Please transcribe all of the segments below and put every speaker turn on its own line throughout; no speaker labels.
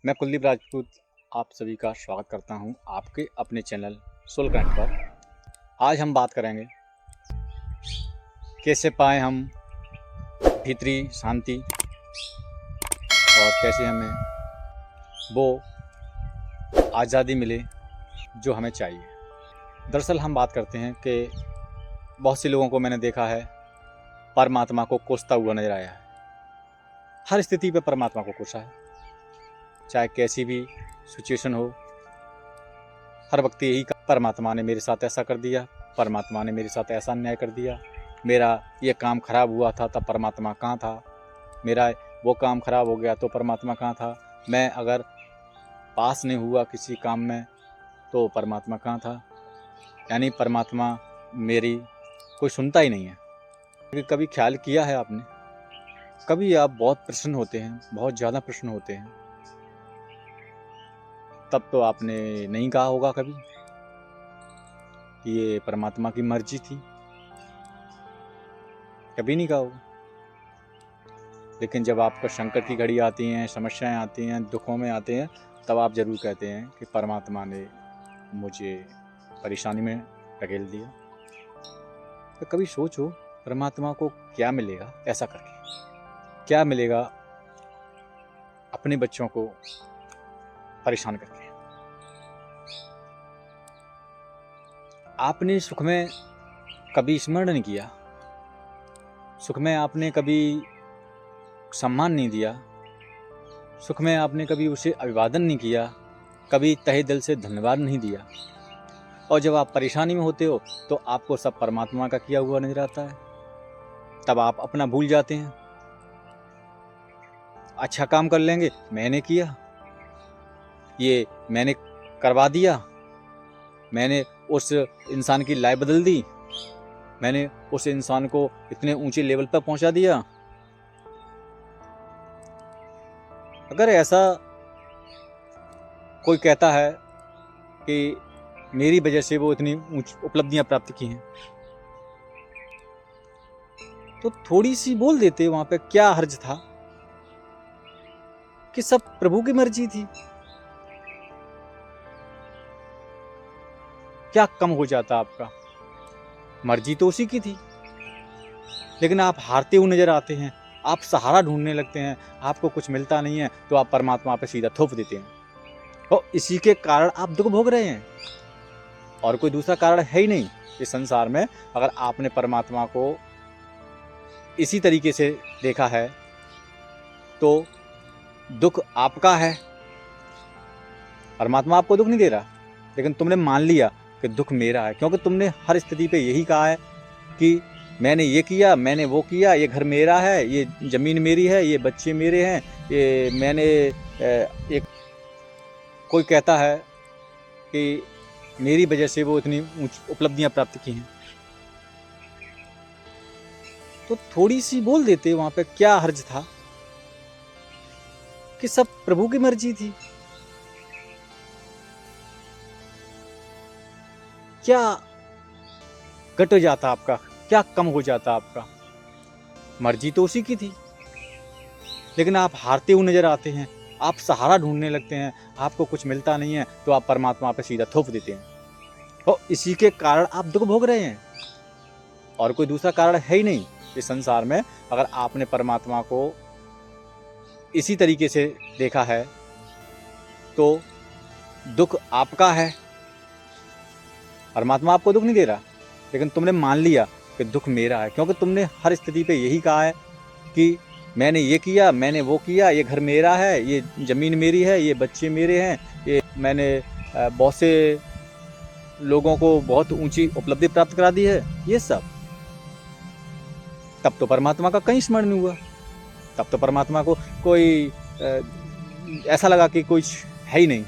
मैं कुलदीप राजपूत आप सभी का स्वागत करता हूं आपके अपने चैनल सोल कनेक्ट पर। आज हम बात करेंगे कैसे पाएं हम भीतरी शांति और कैसे हमें वो आज़ादी मिले जो हमें चाहिए। दरअसल हम बात करते हैं कि बहुत से लोगों को मैंने देखा है परमात्मा को कोसता हुआ नजर आया है। हर स्थिति पे परमात्मा को कोसा है, चाहे कैसी भी सिचुएशन हो। हर वक्त यही परमात्मा ने मेरे साथ ऐसा कर दिया, परमात्मा ने मेरे साथ ऐसा अन्याय कर दिया, मेरा ये काम खराब हुआ था तब परमात्मा कहाँ था, मेरा वो काम खराब हो गया तो परमात्मा कहाँ था, मैं अगर पास नहीं हुआ किसी काम में तो परमात्मा कहाँ था। यानी परमात्मा मेरी कोई सुनता ही नहीं है। कभी ख्याल किया है आपने, कभी आप बहुत प्रसन्न होते हैं, बहुत ज़्यादा प्रसन्न होते हैं, तब तो आपने नहीं कहा होगा कभी कि ये परमात्मा की मर्जी थी, कभी नहीं कहा होगा। लेकिन जब आपका संकट की घड़ी आती हैं, समस्याएं आती हैं, दुखों में आते हैं, तब आप ज़रूर कहते हैं कि परमात्मा ने मुझे परेशानी में धकेल दिया। तो कभी सोचो परमात्मा को क्या मिलेगा ऐसा करके, क्या मिलेगा अपने बच्चों को परेशान करके। आपने सुख में कभी स्मरण नहीं किया, सुख में आपने कभी सम्मान नहीं दिया, सुख में आपने कभी उसे अभिवादन नहीं किया, कभी तहे दिल से धन्यवाद नहीं दिया। और जब आप परेशानी में होते हो तो आपको सब परमात्मा का किया हुआ नजर आता है, तब आप अपना भूल जाते हैं। अच्छा काम कर लेंगे, मैंने किया, ये मैंने करवा दिया, मैंने उस इंसान की लाइफ बदल दी, मैंने उस इंसान को इतने ऊंचे लेवल पर पहुंचा दिया। अगर ऐसा कोई कहता है कि मेरी वजह से वो इतनी ऊंची उपलब्धियां प्राप्त की हैं, तो थोड़ी सी बोल देते वहां पे, क्या हर्ज था कि सब प्रभु की मर्जी थी। क्या कम हो जाता आपका, मर्जी तो उसी की थी। लेकिन आप हारते हुए नजर आते हैं, आप सहारा ढूंढने लगते हैं, आपको कुछ मिलता नहीं है तो आप परमात्मा पे सीधा थोप देते हैं, और इसी के कारण आप दुख भोग रहे हैं। और कोई दूसरा कारण है ही नहीं इस संसार में। अगर आपने परमात्मा को इसी तरीके से देखा है तो दुख आपका है। परमात्मा आपको दुख नहीं दे रहा, लेकिन तुमने मान लिया कि दुख मेरा है, क्योंकि तुमने हर स्थिति पे यही कहा है कि मैंने ये किया, मैंने वो किया, ये घर मेरा है, ये ज़मीन मेरी है, ये बच्चे मेरे हैं, ये मैंने एक कोई कहता है कि मेरी वजह से वो इतनी उपलब्धियां प्राप्त की हैं, तो थोड़ी सी बोल देते वहां पे, क्या हर्ज था कि सब प्रभु की मर्जी थी। क्या घट जाता आपका, क्या कम हो जाता आपका, मर्जी तो उसी की थी। लेकिन आप हारते हुए नजर आते हैं, आप सहारा ढूंढने लगते हैं, आपको कुछ मिलता नहीं है तो आप परमात्मा पे सीधा थोप देते हैं, और इसी के कारण आप दुख भोग रहे हैं। और कोई दूसरा कारण है ही नहीं इस संसार में। अगर आपने परमात्मा को इसी तरीके से देखा है तो दुख आपका है। परमात्मा आपको दुख नहीं दे रहा, लेकिन तुमने मान लिया कि दुख मेरा है, क्योंकि तुमने हर स्थिति पे यही कहा है कि मैंने ये किया, मैंने वो किया, ये घर मेरा है, ये ज़मीन मेरी है, ये बच्चे मेरे हैं, ये मैंने बहुत से लोगों को बहुत ऊंची उपलब्धि प्राप्त करा दी है, ये सब। तब तो परमात्मा का कहीं स्मरण नहीं हुआ, तब तो परमात्मा को कोई ऐसा लगा कि कुछ है ही नहीं।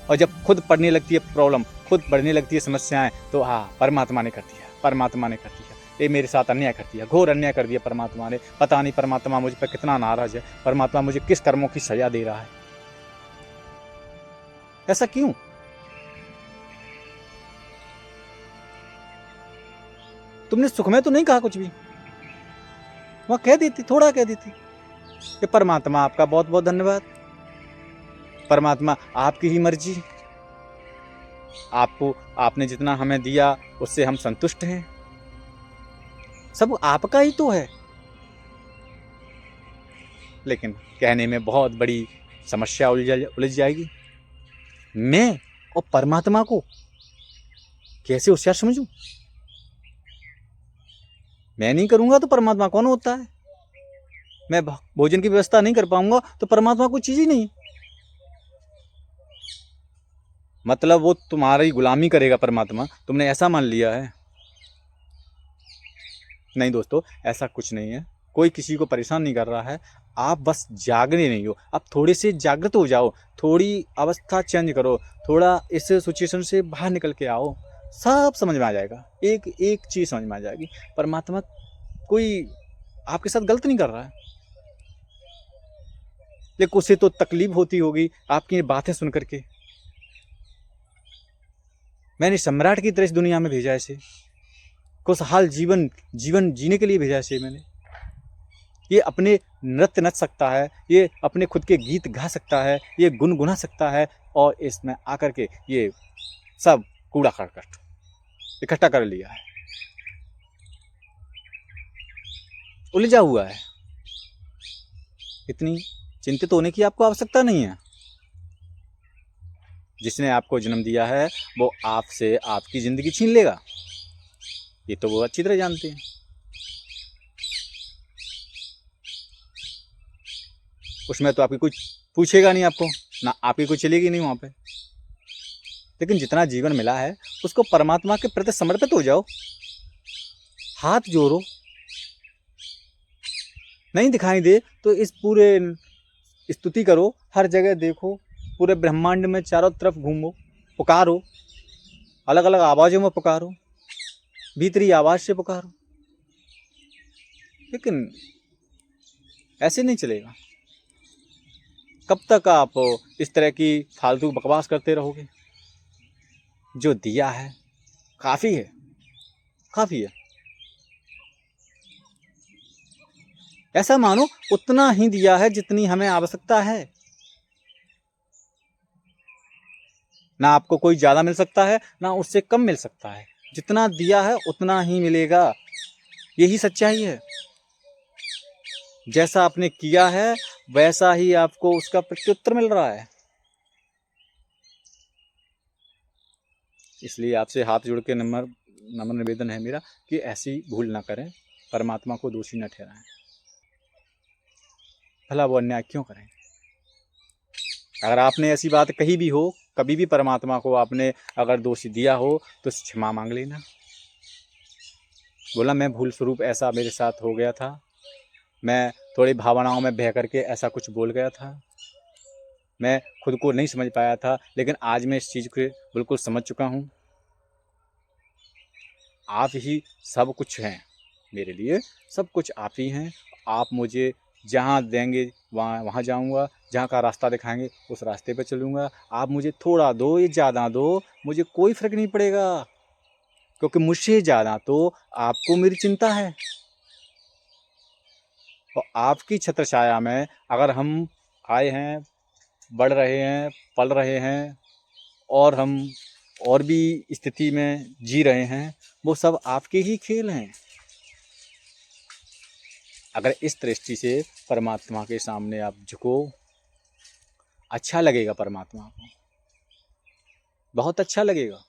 और जब खुद पड़ने लगती है प्रॉब्लम, खुद बढ़ने लगती है समस्याएं, तो हाँ, परमात्मा ने कर दिया, परमात्मा ने कर दिया, ये मेरे साथ अन्याय कर दिया, घोर अन्याय कर दिया परमात्मा ने। पता नहीं परमात्मा मुझ पर कितना नाराज है, परमात्मा मुझे किस कर्मों की सजा दे रहा है, ऐसा क्यों? तुमने सुख में तो नहीं कहा कुछ भी, वहां कह देती, थोड़ा कह देती कि परमात्मा आपका बहुत बहुत धन्यवाद, परमात्मा आपकी ही मर्जी, आपने जितना हमें दिया उससे हम संतुष्ट हैं, सब आपका ही तो है। लेकिन कहने में बहुत बड़ी समस्या उलझ जाएगी। मैं और परमात्मा को कैसे होशियार समझूं? मैं नहीं करूंगा तो परमात्मा कौन होता है? मैं भोजन की व्यवस्था नहीं कर पाऊंगा तो परमात्मा कोई चीज ही नहीं। मतलब वो तुम्हारी गुलामी करेगा परमात्मा, तुमने ऐसा मान लिया है? नहीं दोस्तों, ऐसा कुछ नहीं है। कोई किसी को परेशान नहीं कर रहा है। आप बस जागने नहीं हो, आप थोड़े से जागृत हो जाओ, थोड़ी अवस्था चेंज करो, थोड़ा इस सिचुएशन से बाहर निकल के आओ, सब समझ में आ जाएगा। एक एक चीज समझ में आ जाएगी, परमात्मा कोई आपके साथ गलत नहीं कर रहा है। लेकिन उसे तो तकलीफ होती होगी आपकी बातें सुन करके। मैंने सम्राट की तरह इस दुनिया में भेजा, इसे खुशहाल जीवन जीने के लिए भेजा इसे मैंने। ये अपने नृत्य नच सकता है, ये अपने खुद के गीत गा सकता है, ये गुनगुना सकता है, और इसमें आकर के ये सब कूड़ा करकट इकट्ठा कर लिया है, उलझा हुआ है। इतनी चिंतित होने की आपको आवश्यकता नहीं है। जिसने आपको जन्म दिया है वो आपसे आपकी जिंदगी छीन लेगा, ये तो वो अच्छी तरह जानते हैं। उसमें तो आपकी कुछ पूछेगा नहीं, आपको ना आपकी कोई चलेगी नहीं वहां पे। लेकिन जितना जीवन मिला है उसको परमात्मा के प्रति समर्पित हो जाओ, हाथ जोड़ो। नहीं दिखाई दे तो इस पूरे स्तुति करो, हर जगह देखो, पूरे ब्रह्मांड में चारों तरफ घूमो, पुकारो, अलग अलग आवाजों में पुकारो, भीतरी आवाज से पुकारो। लेकिन ऐसे नहीं चलेगा। कब तक आप इस तरह की फालतू बकवास करते रहोगे? जो दिया है काफी है, काफी है। ऐसा मानो उतना ही दिया है जितनी हमें आवश्यकता है। ना आपको कोई ज्यादा मिल सकता है ना उससे कम मिल सकता है। जितना दिया है उतना ही मिलेगा, यही सच्चाई है। जैसा आपने किया है वैसा ही आपको उसका प्रत्युत्तर मिल रहा है। इसलिए आपसे हाथ जोड़ के नम्र निवेदन है मेरा कि ऐसी भूल ना करें, परमात्मा को दोषी न ठहराएं। भला वो अन्याय क्यों करें? अगर आपने ऐसी बात कही भी हो, कभी भी परमात्मा को आपने अगर दोषी दिया हो तो क्षमा मांग लेना। बोला मैं भूल स्वरूप ऐसा मेरे साथ हो गया था, मैं थोड़ी भावनाओं में बह करके ऐसा कुछ बोल गया था, मैं खुद को नहीं समझ पाया था, लेकिन आज मैं इस चीज़ को बिल्कुल समझ चुका हूँ। आप ही सब कुछ हैं मेरे लिए, सब कुछ आप ही हैं। आप मुझे जहाँ देंगे वहाँ जाऊँगा, जहाँ का रास्ता दिखाएंगे उस रास्ते पे चलूँगा। आप मुझे थोड़ा दो या ज़्यादा दो, मुझे कोई फ़र्क नहीं पड़ेगा, क्योंकि मुझसे ज़्यादा तो आपको मेरी चिंता है। और आपकी छत्र छाया में अगर हम आए हैं, बढ़ रहे हैं, पल रहे हैं, और हम और भी स्थिति में जी रहे हैं, वो सब आपके ही खेल हैं। अगर इस दृष्टि से परमात्मा के सामने आप झुको, अच्छा लगेगा, परमात्मा को बहुत अच्छा लगेगा।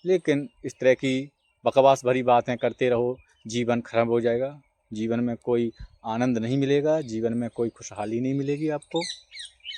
लेकिन इस तरह की बकवास भरी बातें करते रहो, जीवन खराब हो जाएगा, जीवन में कोई आनंद नहीं मिलेगा, जीवन में कोई खुशहाली नहीं मिलेगी आपको।